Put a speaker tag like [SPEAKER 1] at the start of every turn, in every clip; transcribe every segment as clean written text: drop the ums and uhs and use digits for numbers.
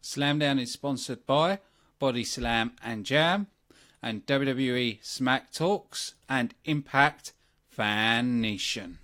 [SPEAKER 1] Slamdown is sponsored by BODYSLAM and Jam, and WWE SmackTalks and Impact Fan Nation.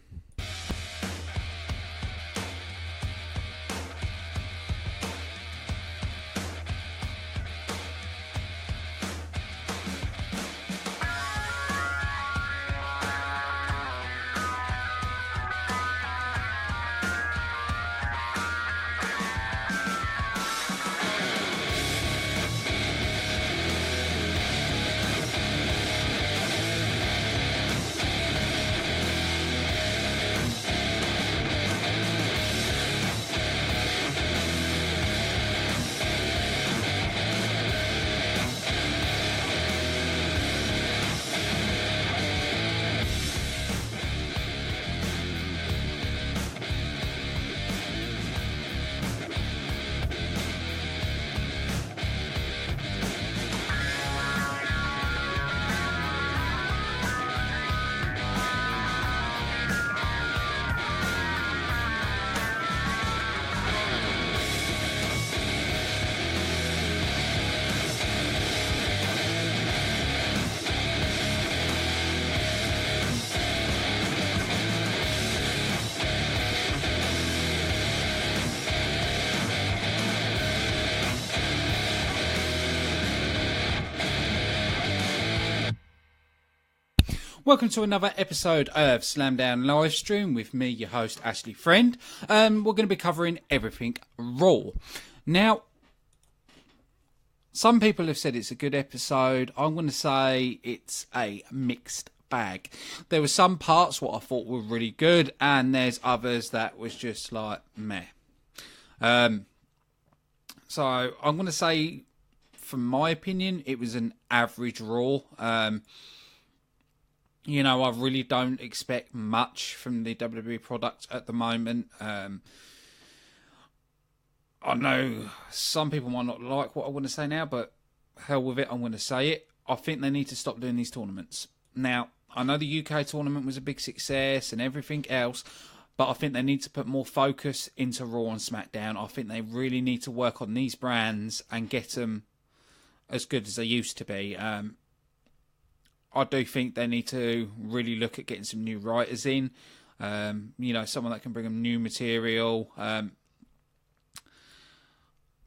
[SPEAKER 1] Welcome to another episode of Slamdown Livestream with me, your host, Ashley Friend. We're going to be covering everything Raw. Now, some people have said it's a good episode. I'm going to say it's a mixed bag. There were some parts what I thought were really good, and there's others that was just like, meh. So, I'm going to say, from my opinion, it was an average Raw. You know, I really don't expect much from the WWE product at the moment. I know some people might not like what I want to say now, but hell with it, I'm going to say it. I think they need to stop doing these tournaments. Now, I know the UK tournament was a big success and everything else, but I think they need to put more focus into Raw and SmackDown. I think they really need to work on these brands and get them as good as they used to be. I do think they need to really look at getting some new writers in. You know, someone that can bring them new material. But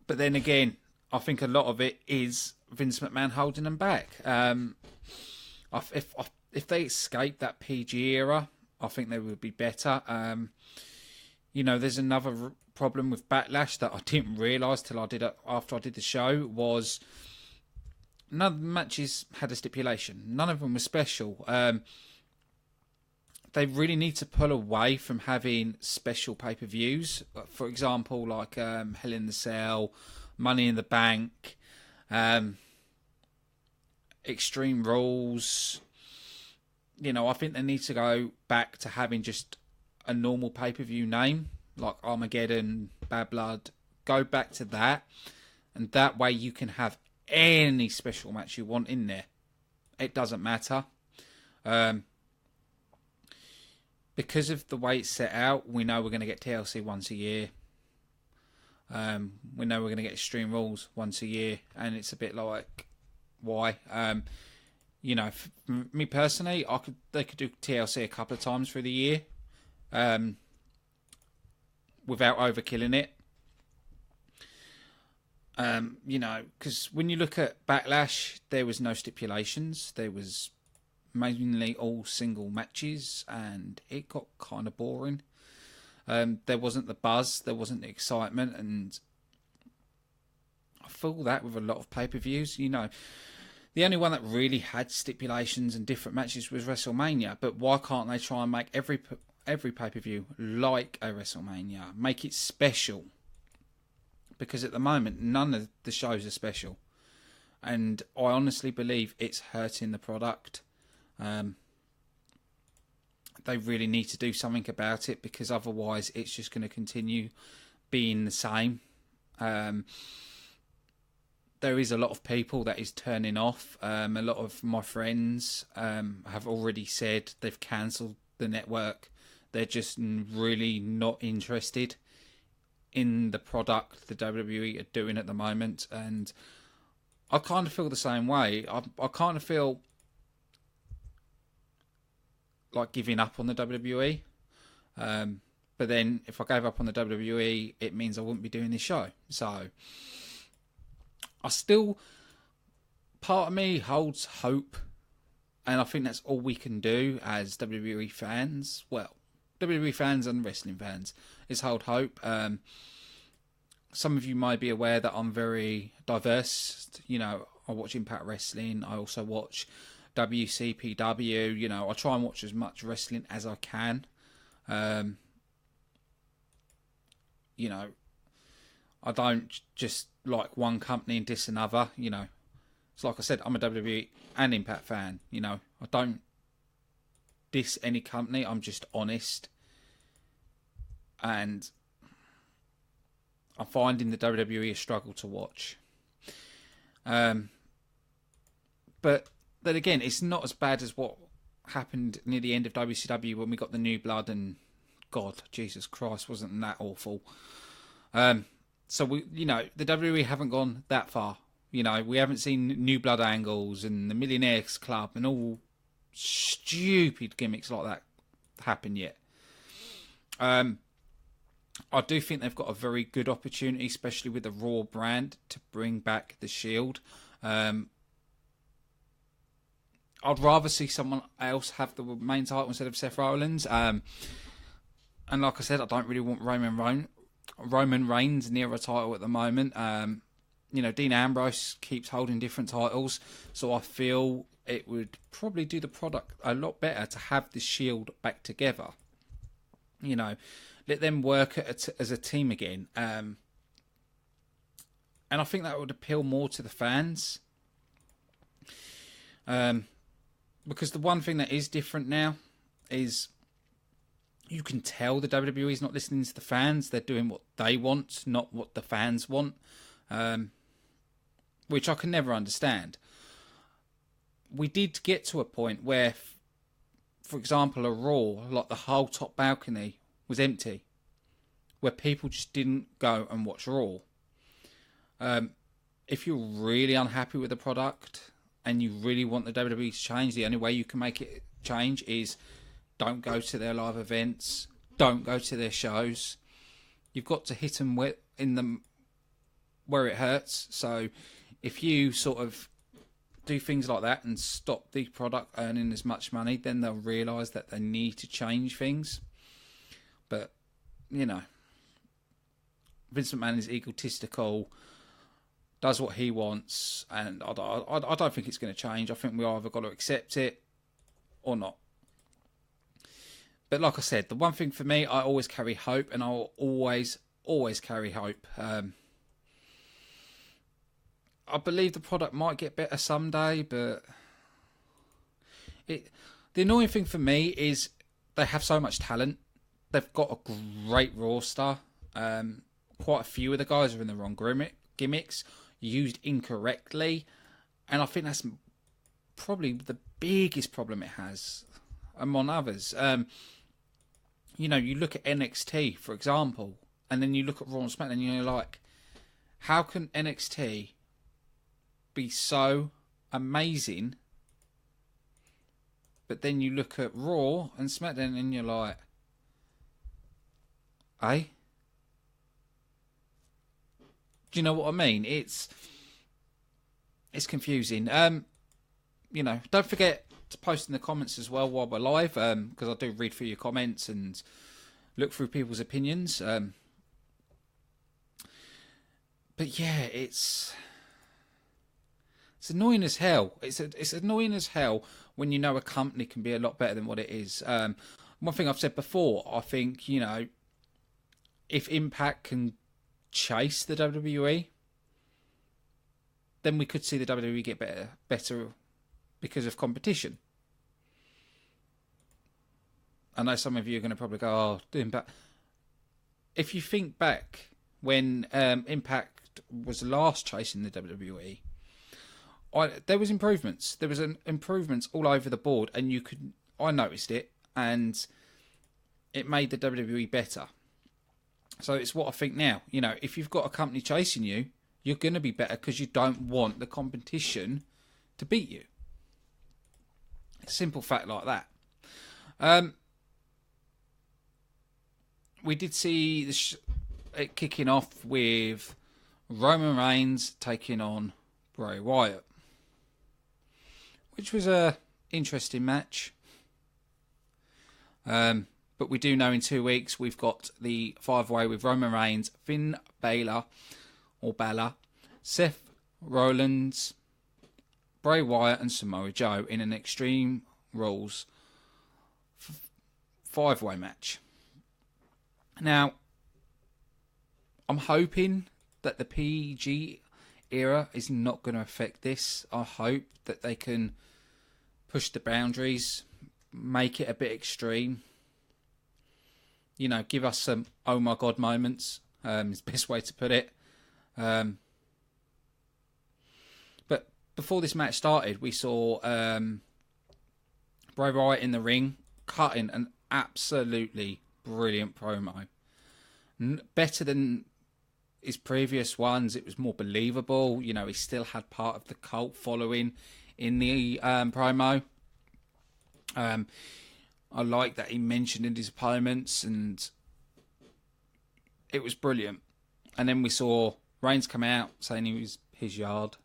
[SPEAKER 1] then again, I think a lot of it is Vince McMahon holding them back. If they escape that PG era, I think they would be better. You know, there's another problem with Backlash that I didn't realise till after I did the show was none of the matches had a stipulation. None of them were special. They really need to pull away from having special pay-per-views. For example, like Hell in the Cell, Money in the Bank, Extreme Rules. You know, I think they need to go back to having just a normal pay-per-view name, like Armageddon, Bad Blood. Go back to that, and that way you can have any special match you want in there. It doesn't matter. Because of the way it's set out, we know we're going to get TLC once a year. We know we're going to get Extreme Rules once a year. And it's a bit like, why? You know, me personally, they could do TLC a couple of times through the year. Without overkilling it. You know, because when you look at Backlash, there was no stipulations. There was mainly all single matches, and it got kind of boring. There wasn't the buzz, there wasn't the excitement, and I feel that with a lot of pay-per-views. You know, the only one that really had stipulations and different matches was WrestleMania. But why can't they try and make every pay-per-view like a WrestleMania? Make it special. Because at the moment, none of the shows are special. And I honestly believe it's hurting the product. They really need to do something about it, because otherwise it's just going to continue being the same. There is a lot of people that is turning off. A lot of my friends have already said they've cancelled the network. They're just really not interested in the product the WWE are doing at the moment, and I kind of feel the same way. I kind of feel like giving up on the WWE. But then if I gave up on the WWE, it means I wouldn't be doing this show. So I still, part of me holds hope, and I think that's all we can do as WWE fans. Well, WWE fans and wrestling fans is hold hope. Some of you might be aware that I'm very diverse. You know, I watch Impact Wrestling. I also watch WCPW. You know, I try and watch as much wrestling as I can. You know, I don't just like one company and diss another. You know, it's like I said, I'm a WWE and Impact fan. You know, I don't diss any company. I'm just honest. And I'm finding the WWE a struggle to watch. But then again, it's not as bad as what happened near the end of WCW when we got the new blood, and God, Jesus Christ, wasn't that awful. So we, you know, the WWE haven't gone that far. You know, we haven't seen new blood angles and the Millionaires Club and all stupid gimmicks like that happen yet. I do think they've got a very good opportunity, especially with the Raw brand, to bring back the Shield. I'd rather see someone else have the main title instead of Seth Rollins. And like I said, I don't really want Roman Reigns near a title at the moment. You know, Dean Ambrose keeps holding different titles, so I feel it would probably do the product a lot better to have the Shield back together. You know, let them work as a team again. And I think that would appeal more to the fans. Because the one thing that is different now is you can tell the WWE is not listening to the fans. They're doing what they want, not what the fans want. Which I can never understand. We did get to a point where, for example, a Raw, like the whole top balcony was empty, where people just didn't go and watch Raw. If you're really unhappy with the product and you really want the WWE to change, the only way you can make it change is don't go to their live events, don't go to their shows. You've got to hit them in them where it hurts. So if you sort of do things like that and stop the product earning as much money, then they'll realise that they need to change things. But, you know, Vince McMahon is egotistical, does what he wants, and I don't think it's going to change. I think we either got to accept it or not. But like I said, the one thing for me, I always carry hope, and I'll always carry hope. I believe the product might get better someday, but the annoying thing for me is they have so much talent. They've got a great roster. Quite a few of the guys are in the wrong gimmicks, used incorrectly, and I think that's probably the biggest problem it has, among others. You know, you look at NXT, for example, and then you look at Raw and SmackDown, and you're like, how can NXT be so amazing, but then you look at Raw and SmackDown and you're like, eh? Do you know what I mean? It's confusing. You know, don't forget to post in the comments as well while we're live, because I do read through your comments and look through people's opinions. But yeah, it's annoying as hell. It's annoying as hell when you know a company can be a lot better than what it is. One thing I've said before, I think, you know, if Impact can chase the WWE, then we could see the WWE get better because of competition. I know some of you are going to probably go, oh, Impact. If you think back when Impact was last chasing the WWE, there was improvements. There was improvements all over the board, and I noticed it, and it made the WWE better. So it's what I think now. You know, if you've got a company chasing you, you're going to be better because you don't want the competition to beat you. Simple fact like that. We did see it kicking off with Roman Reigns taking on Bray Wyatt, which was a interesting match. But we do know in 2 weeks we've got the 5-way with Roman Reigns, Finn Balor, Seth Rollins, Bray Wyatt and Samoa Joe in an Extreme Rules 5-way match. Now, I'm hoping that the PG era is not going to affect this. I hope that they can push the boundaries, make it a bit extreme. You know, give us some oh my god moments. Is the best way to put it. But before this match started, we saw Bray Wyatt in the ring cutting an absolutely brilliant promo. Better than his previous ones. It was more believable. You know, he still had part of the cult following in the promo. I like that he mentioned in his opponents, and it was brilliant. And then we saw Reigns come out saying he was his yard.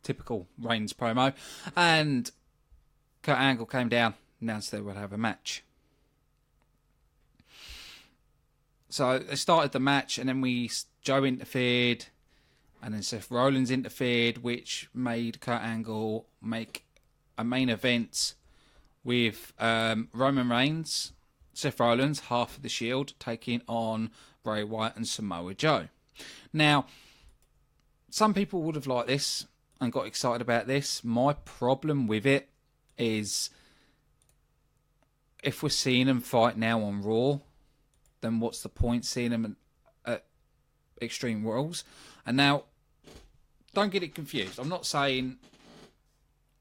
[SPEAKER 1] Typical Reigns promo. And Kurt Angle came down, announced they would have a match. So they started the match, and then Joe interfered, and then Seth Rollins interfered, which made Kurt Angle make a main event with Roman Reigns, Seth Rollins, half of the Shield, taking on Bray Wyatt and Samoa Joe. Now, some people would have liked this and got excited about this. My problem with it is, if we're seeing them fight now on Raw, then what's the point seeing them at Extreme Rules? And now, don't get it confused. I'm not saying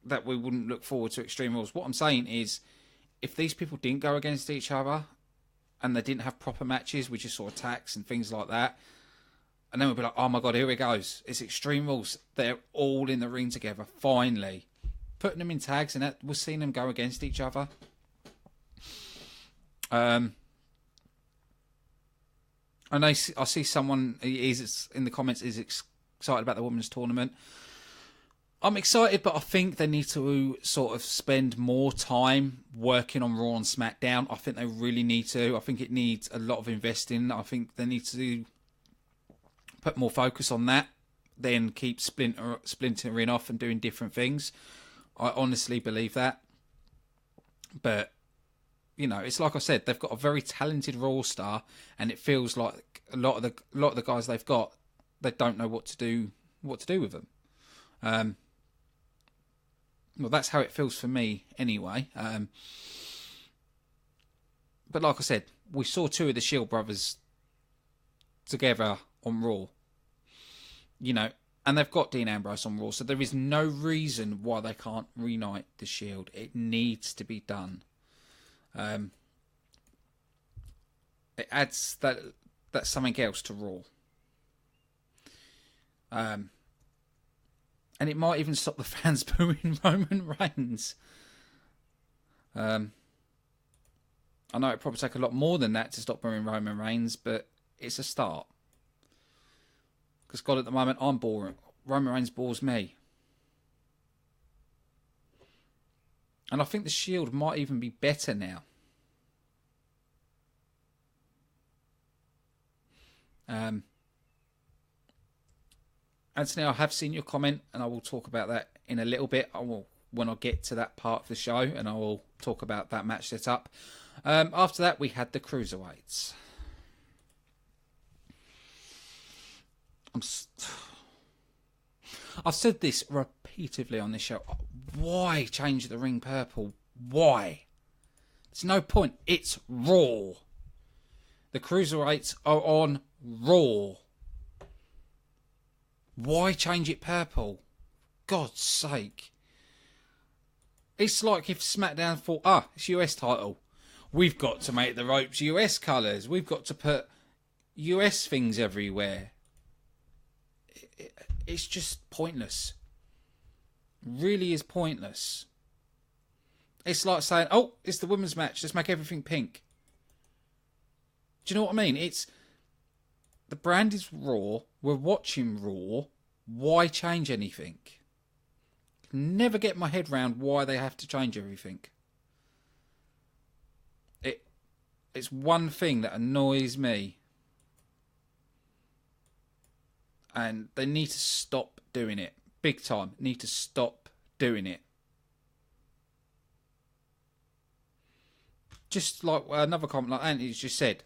[SPEAKER 1] that we wouldn't look forward to Extreme Rules. What I'm saying is, if these people didn't go against each other and they didn't have proper matches, we just saw attacks and things like that, and then we'd be like, oh my god, here it goes. It's Extreme Rules. They're all in the ring together, finally. Putting them in tags, and we're seeing them go against each other. And I see someone is in the comments is excited about the women's tournament. I'm excited, but I think they need to sort of spend more time working on Raw and SmackDown. I think they really need to. I think it needs a lot of investing. I think they need to put more focus on that, then keep splintering off and doing different things. I honestly believe that. But, you know, it's like I said, they've got a very talented Raw star, and it feels like a lot of the guys they've got, they don't know what to do with them. Well, that's how it feels for me anyway. But like I said, we saw two of the Shield brothers together on Raw. You know, and they've got Dean Ambrose on Raw, so there is no reason why they can't reunite the Shield. It needs to be done. It adds that's something else to Raw. And it might even stop the fans booing Roman Reigns. I know it'd probably take a lot more than that to stop booing Roman Reigns, but it's a start. Because God, at the moment, I'm boring. Roman Reigns bores me. And I think the Shield might even be better now. Anthony, I have seen your comment, and I will talk about that in a little bit. When I get to that part of the show, and I will talk about that match set up. After that, we had the Cruiserweights. I've said this repeatedly on this show. Why change the ring purple? Why? There's no point. It's Raw. The Cruiserweights are on Raw. Why change it purple? God's sake. It's like if SmackDown thought, it's US title. We've got to make the ropes US colours. We've got to put US things everywhere. It's just pointless. Really is pointless. It's like saying, oh, it's the women's match. Let's make everything pink. Do you know what I mean? It's the brand is Raw. We're watching Raw. Why change anything? Never get my head round why they have to change everything. It's one thing that annoys me. And they need to stop doing it. Big time. Need to stop doing it. Just like another comment like Anthony's just said.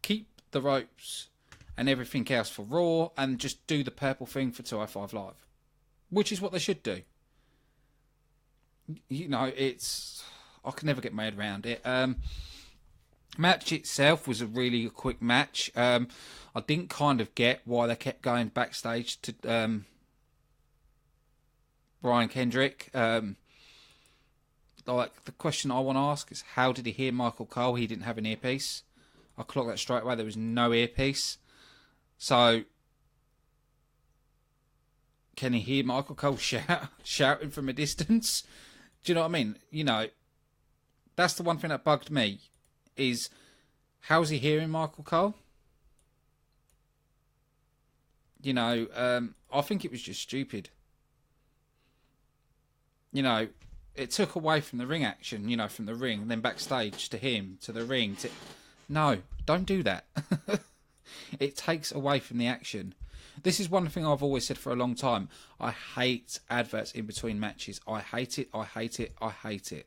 [SPEAKER 1] Keep the ropes and everything else for Raw and just do the purple thing for 205 Live. Which is what they should do. You know, it's... I can never get my head around it. Match itself was a really quick match. I didn't kind of get why they kept going backstage to Brian Kendrick. Like, the question I want to ask is, how did he hear Michael Cole? He didn't have an earpiece. I clocked that straight away. There was no earpiece. So, can he hear Michael Cole shouting from a distance? Do you know what I mean? You know, that's the one thing that bugged me, is how's he hearing Michael Cole? You know, I think it was just stupid. You know, it took away from the ring action, you know, from the ring, and then backstage to him, to the ring. No, don't do that. It takes away from the action. This is one thing I've always said for a long time. I hate adverts in between matches. I hate it, I hate it, I hate it.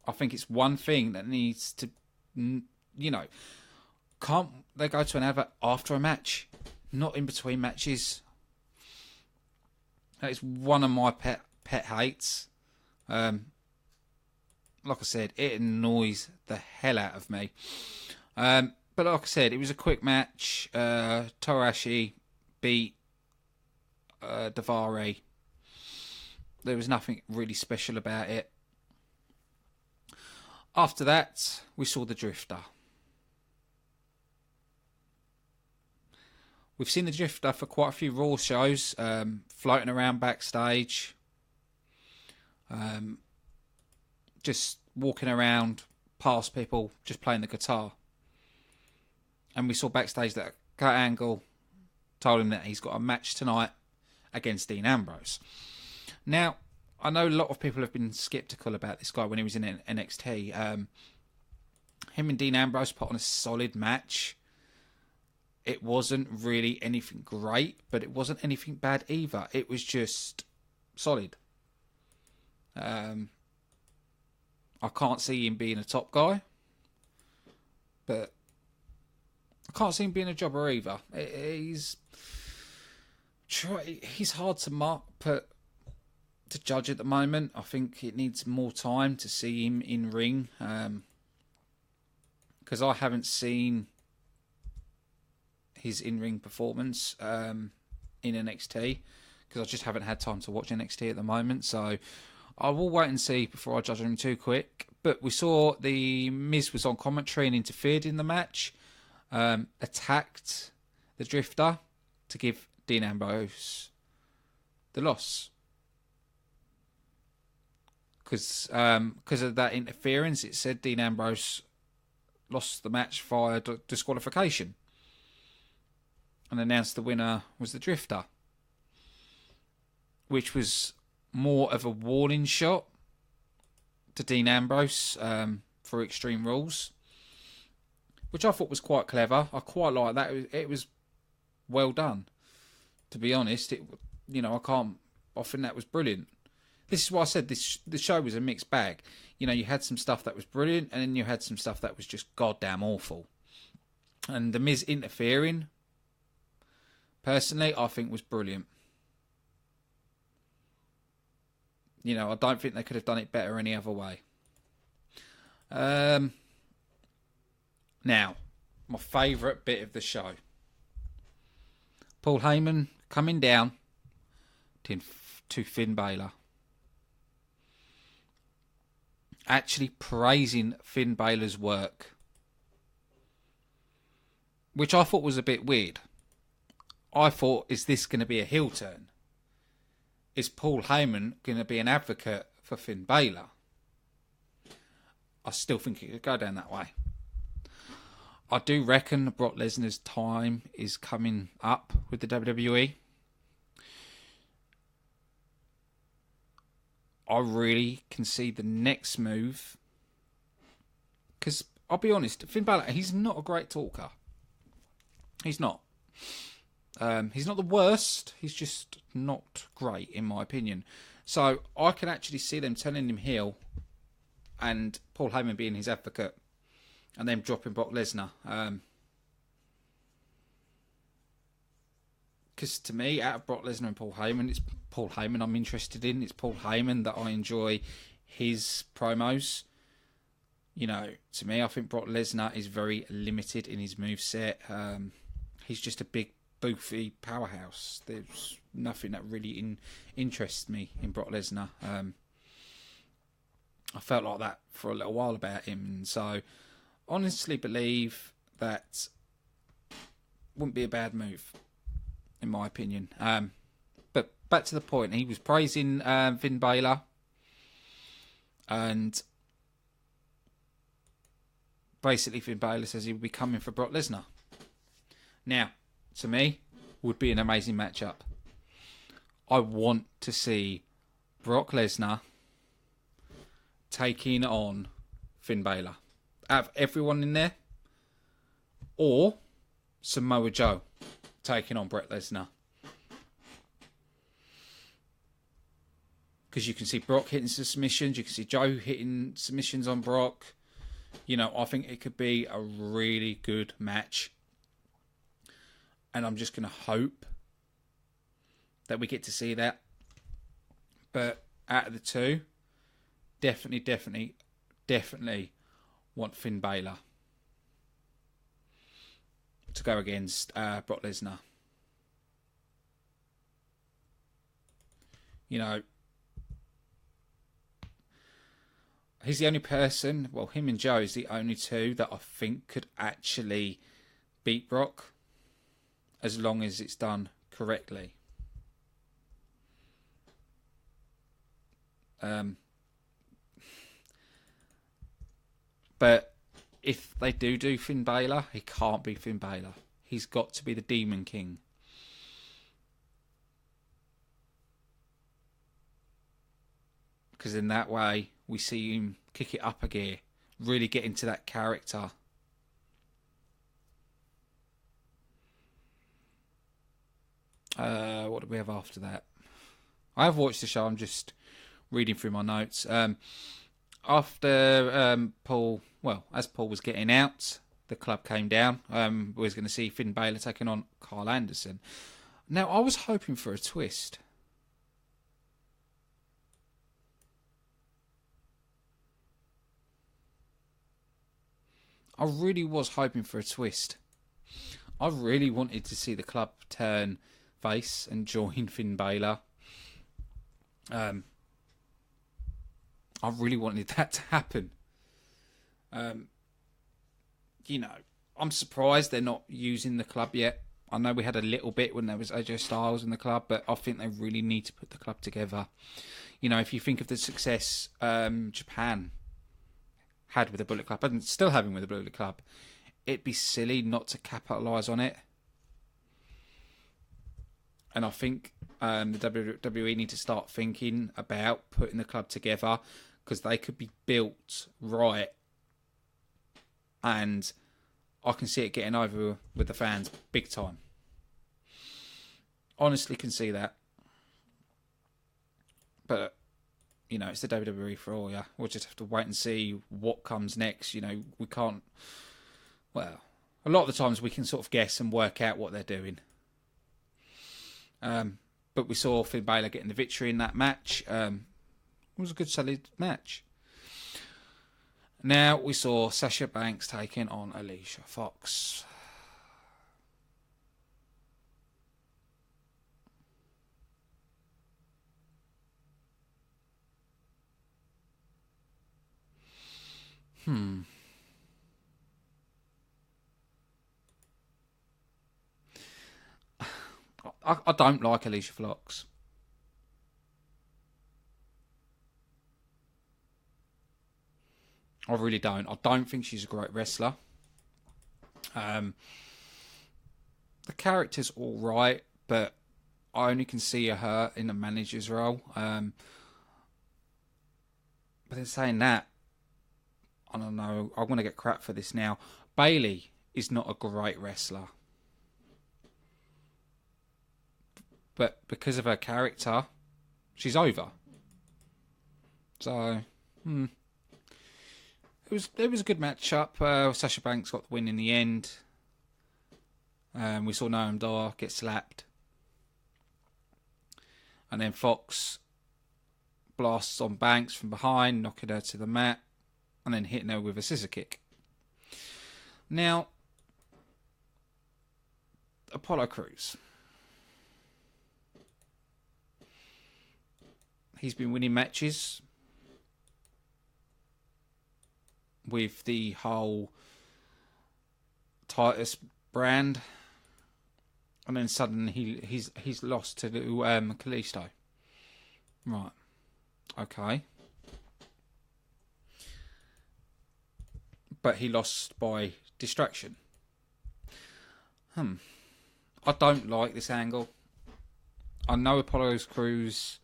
[SPEAKER 1] I think it's one thing that needs to, you know, can't they go to an advert after a match? Not in between matches. That is one of my pet hates. Like I said, it annoys the hell out of me. But like I said, it was a quick match. Torashi beat Davari. There was nothing really special about it. After that, we saw the Drifter. We've seen the Drifter for quite a few Raw shows, floating around backstage, just walking around past people, just playing the guitar. And we saw backstage that Kurt Angle told him that he's got a match tonight against Dean Ambrose. Now, I know a lot of people have been sceptical about this guy when he was in NXT. Him and Dean Ambrose put on a solid match. It wasn't really anything great, but it wasn't anything bad either. It was just solid. I can't see him being a top guy, but I can't see him being a jobber either. He's hard to judge at the moment. I think it needs more time to see him in ring, because I haven't seen his in-ring performance in NXT, because I just haven't had time to watch NXT at the moment. So I will wait and see before I judge him too quick. But we saw the Miz was on commentary and interfered in the match, attacked the Drifter to give Dean Ambrose the loss. Because of that interference, it said Dean Ambrose lost the match via disqualification, and announced the winner was the Drifter, which was more of a warning shot to Dean Ambrose for Extreme Rules, which I thought was quite clever. I quite like that. It was well done, to be honest. I think that was brilliant. This is why I said the show was a mixed bag. You know, you had some stuff that was brilliant, and then you had some stuff that was just goddamn awful. And the Miz interfering, personally, I think was brilliant. You know, I don't think they could have done it better any other way. Now, my favourite bit of the show. Paul Heyman coming down to Finn Baylor. actually praising Finn Balor's work, which I thought was a bit weird. I thought, is this going to be a heel turn? Is Paul Heyman going to be an advocate for Finn Balor? I still think it could go down that way. I do reckon Brock Lesnar's time is coming up with the WWE. I really can see the next move. Because, I'll be honest, Finn Balor, he's not a great talker. He's not. He's not the worst. He's just not great, in my opinion. So, I can actually see them turning him heel and Paul Heyman being his advocate and then dropping Brock Lesnar. Because to me, out of Brock Lesnar and Paul Heyman, it's Paul Heyman I'm interested in. It's Paul Heyman that I enjoy his promos. You know, to me, I think Brock Lesnar is very limited in his moveset. He's just a big, boofy powerhouse. There's nothing that really interests me in Brock Lesnar. I felt like that for a little while about him. And so, honestly believe that wouldn't be a bad move, in my opinion. But back to the point, he was praising Finn Balor, and basically Finn Balor says he would be coming for Brock Lesnar. Now, to me, would be an amazing matchup. I want to see Brock Lesnar taking on Finn Balor. Out of everyone in there, or Samoa Joe taking on Brock Lesnar. Because you can see Brock hitting some submissions, you can see Joe hitting submissions on Brock. You know, I think it could be a really good match. And I'm just going to hope that we get to see that. But out of the two, definitely want Finn Balor to go against Brock Lesnar. You know, he's the only person, well, him and Joe is the only two that I think could actually beat Brock, as long as it's done correctly. But if they do Finn Balor, he can't be Finn Balor. He's got to be the Demon King. Because in that way, we see him kick it up a gear, really get into that character. What do we have after that? I have watched the show. I'm just reading through my notes. After Paul, well, as Paul was getting out, the club came down. We was going to see Finn Balor taking on Carl Anderson. Now, I was hoping for a twist. I really was hoping for a twist. I really wanted to see the club turn face and join Finn Balor. I really wanted that to happen. You know, I'm surprised they're not using the club yet. I know we had a little bit when there was AJ Styles in the club, but I think they really need to put the club together. You know, if you think of the success Japan had with the Bullet Club, and still having with the Bullet Club, it'd be silly not to capitalise on it. And I think the WWE need to start thinking about putting the club together, because they could be built right. And I can see it getting over with the fans big time. Honestly can see that. But, you know, it's the WWE for all, yeah. We'll just have to wait and see what comes next. You know, we can't... Well, a lot of the times we can sort of guess and work out what they're doing. But we saw Finn Balor getting the victory in that match. It was a good, solid match. Now we saw Sasha Banks taking on Alicia Fox. I don't like Alicia Fox. I really don't. I don't think she's a great wrestler. The character's all right, but I only can see her in a manager's role. But in saying that, I don't know. I want to get crap for this now. Bayley is not a great wrestler, but because of her character, she's over. So, it was a good matchup. Sasha Banks got the win in the end. We saw Noam Dar get slapped, and then Fox blasts on Banks from behind, knocking her to the mat, and then hitting her with a scissor kick. Now, Apollo Crews. He's been winning matches with the whole Titus brand, and then suddenly he's lost to Kalisto. Right. Okay. But he lost by distraction. I don't like this angle. I know Apollo Crews.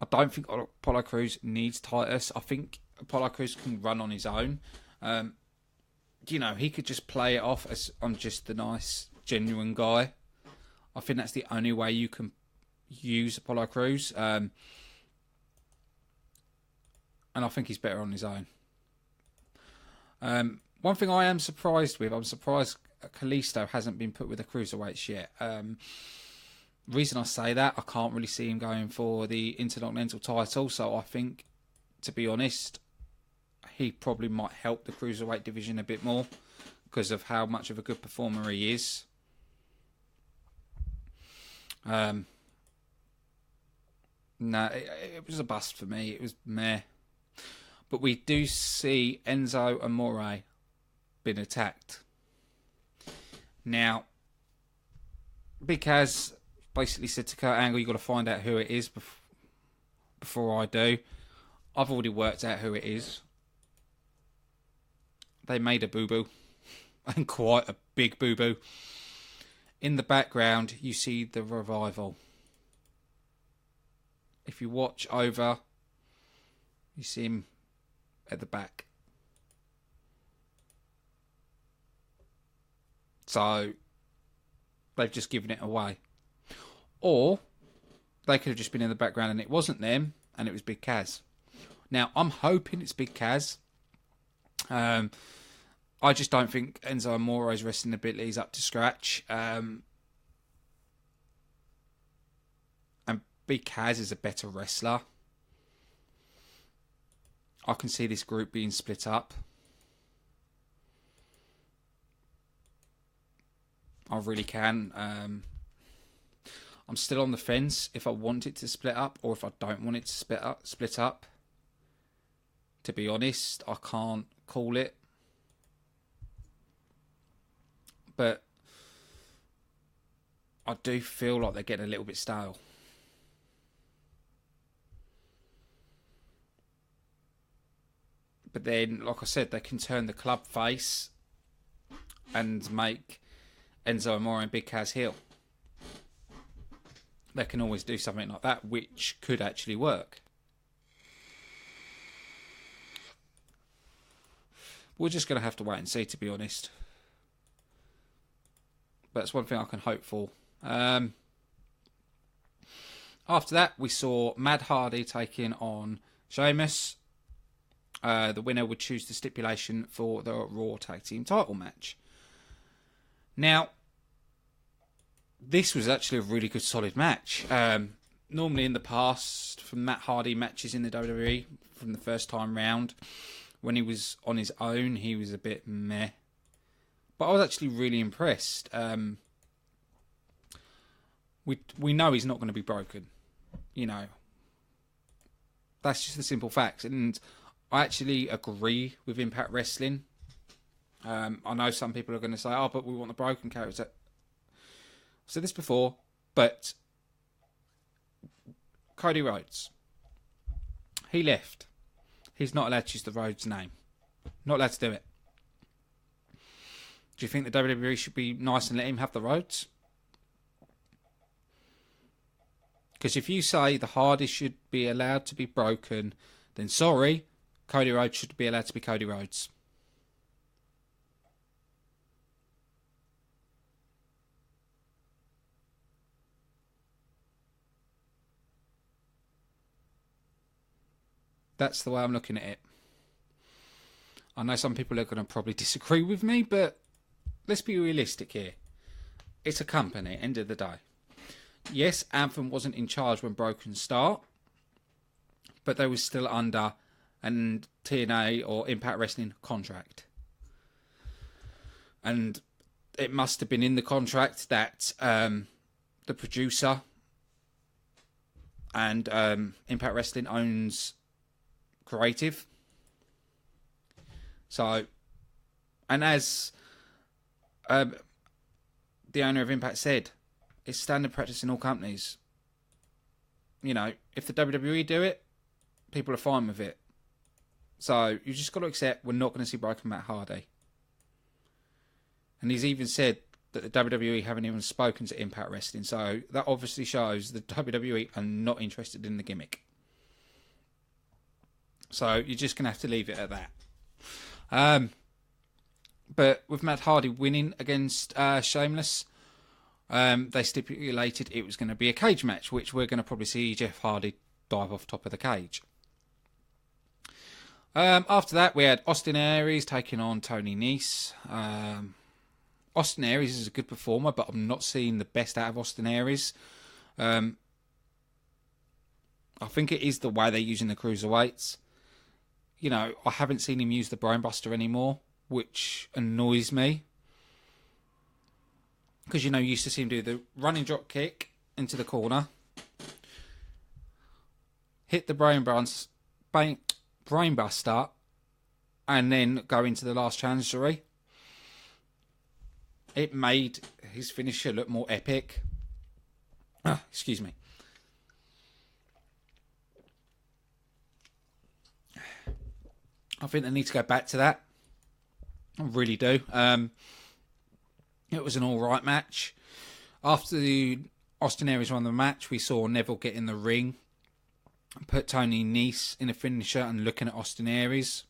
[SPEAKER 1] I don't think Apollo Crews needs Titus. I think Apollo Crews can run on his own. He could just play it off as I'm just the nice, genuine guy. I think that's the only way you can use Apollo Crews. And I think he's better on his own. One thing I am surprised with, I'm surprised Kalisto hasn't been put with the Cruiserweights yet. Reason I say that, I can't really see him going for the Intercontinental title, so I think, to be honest, he probably might help the Cruiserweight division a bit more because of how much of a good performer he is. No, it was a bust for me. It was meh. But we do see Enzo Amore being attacked. Now, Big Kaz basically said to Kurt Angle, you've got to find out who it is before I do. I've already worked out who it is. They made a boo-boo. And quite a big boo-boo. In the background, you see the Revival. If you watch over, you see him at the back. So, they've just given it away. Or, they could have just been in the background and it wasn't them, and it was Big Kaz. Now, I'm hoping it's Big Kaz. I just don't think Enzo Amore's wrestling ability is up to scratch. And Big Kaz is a better wrestler. I can see this group being split up. I really can. I'm still on the fence if I want it to split up or if I don't want it to split up. To be honest, I can't call it. But I do feel like they're getting a little bit stale. But then, like I said, they can turn the club face and make Enzo Amore and Big Kaz heel. They can always do something like that, which could actually work. We're just going to have to wait and see, to be honest. But that's one thing I can hope for. After that, we saw Mad Hardy taking on Sheamus. The winner would choose the stipulation for the Raw Tag Team title match. Now, this was actually a really good, solid match. Normally in the past, from Matt Hardy matches in the WWE, from the first time round, when he was on his own, he was a bit meh. But I was actually really impressed. We know he's not going to be broken. You know. That's just the simple facts. And I actually agree with Impact Wrestling. I know some people are going to say, "Oh, but we want the broken character." I've said this before, but Cody Rhodes, he left. He's not allowed to use the Rhodes name. Not allowed to do it. Do you think the WWE should be nice and let him have the Rhodes? Because if you say the Hardys should be allowed to be broken, then sorry, Cody Rhodes should be allowed to be Cody Rhodes. That's the way I'm looking at it. I know some people are going to probably disagree with me, but let's be realistic here. It's a company, end of the day. Yes, Anthem wasn't in charge when Broken start, but they were still under an TNA or Impact Wrestling contract. And it must have been in the contract that the producer and Impact Wrestling owns creative. So, and as the owner of Impact said, it's standard practice in all companies. You know, if the WWE do it, people are fine with it. So you just got to accept we're not going to see Broken Matt Hardy. And he's even said that the WWE haven't even spoken to Impact Wrestling. So that obviously shows the WWE are not interested in the gimmick. So you're just going to have to leave it at that. But with Matt Hardy winning against Sheamus, they stipulated it was going to be a cage match, which we're going to probably see Jeff Hardy dive off top of the cage. After that, we had Austin Aries taking on Tony Nese. Austin Aries is a good performer, but I'm not seeing the best out of Austin Aries. I think it is the way they're using the Cruiserweights. You know, I haven't seen him use the Brainbuster anymore, which annoys me. Because, you know, you used to see him do the running drop kick into the corner, hit the Brainbuster, and then go into the last chancery. It made his finisher look more epic. Excuse me. I think they need to go back to that. I really do. It was an alright match. After the Austin Aries won the match, we saw Neville get in the ring, put Tony Nese in a finisher and looking at Austin Aries.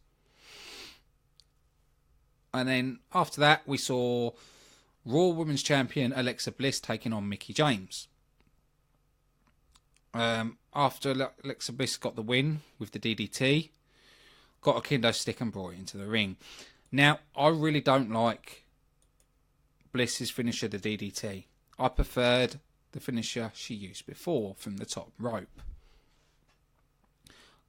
[SPEAKER 1] And then after that, we saw Raw Women's Champion Alexa Bliss taking on Mickie James. After Alexa Bliss got the win with the DDT, got a kendo stick and brought it into the ring. Now, I really don't like Bliss's finisher, the DDT. I preferred the finisher she used before from the top rope.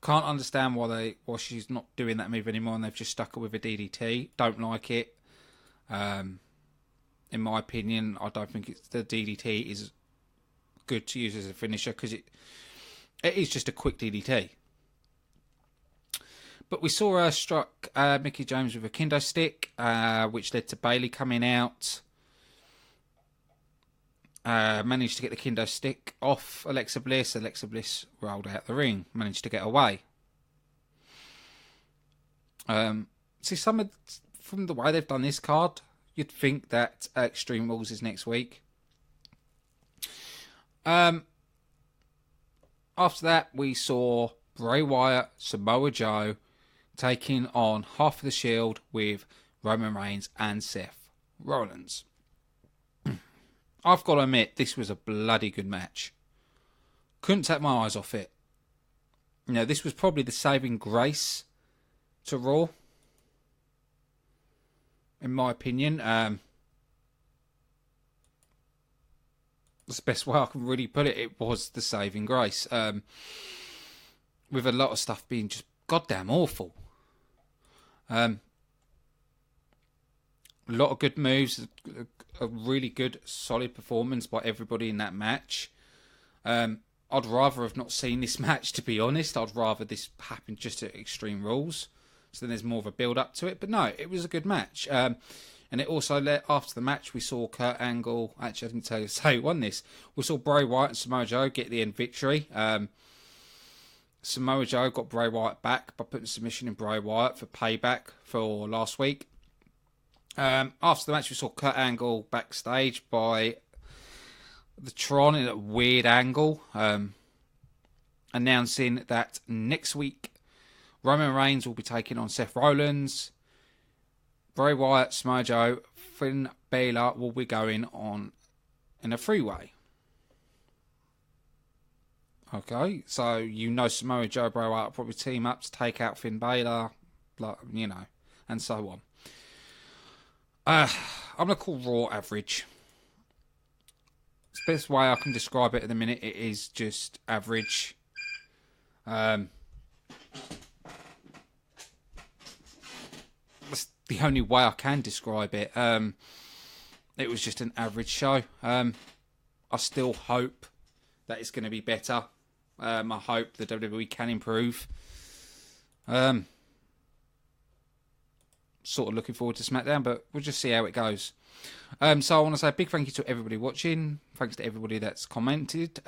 [SPEAKER 1] Can't understand why she's not doing that move anymore and they've just stuck her with a DDT. Don't like it. In my opinion, I don't think the DDT is good to use as a finisher because it is just a quick DDT. But we saw her struck Mickie James with a kendo stick, which led to Baylor coming out. Managed to get the kendo stick off Alexa Bliss. Alexa Bliss rolled out the ring, managed to get away. See, from the way they've done this card, you'd think that Extreme Rules is next week. After that, we saw Bray Wyatt, Samoa Joe taking on half of the Shield with Roman Reigns and Seth Rollins. I've got to admit, this was a bloody good match. Couldn't take my eyes off it. You know, this was probably the saving grace to Raw, in my opinion. That's the best way I can really put it. It was the saving grace. With a lot of stuff being just goddamn awful. A lot of good moves, a really good, solid performance by everybody in that match. I I'd rather have not seen this match, to be honest. I'd rather this happen just at Extreme Rules, so then there's more of a build up to it. But no, it was a good match. And it also after the match, we saw Kurt Angle. Actually, I didn't tell you who won this. We saw Bray Wyatt and Samoa Joe get the end victory. Samoa Joe got Bray Wyatt back by putting submission in Bray Wyatt for payback for last week. After the match, we saw Kurt Angle backstage by the Tron in a weird angle, announcing that next week Roman Reigns will be taking on Seth Rollins. Bray Wyatt, Samoa Joe, Finn Baylor will be going on in a three-way. Okay, so Samoa Joe, Bray Wyatt will probably team up to take out Finn Baylor, and so on. I'm going to call Raw average. It's the best way I can describe it at the minute. It is just average. That's the only way I can describe it. It was just an average show. I still hope that it's going to be better. I hope the WWE can improve. Sort of looking forward to SmackDown, but we'll just see how it goes. So I want to say a big thank you to everybody watching. Thanks to everybody that's commented.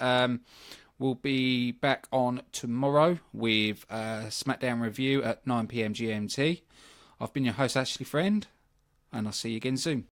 [SPEAKER 1] We'll be back on tomorrow with SmackDown review at 9 PM GMT. I've been your host, Ashley Friend, and I'll see you again soon.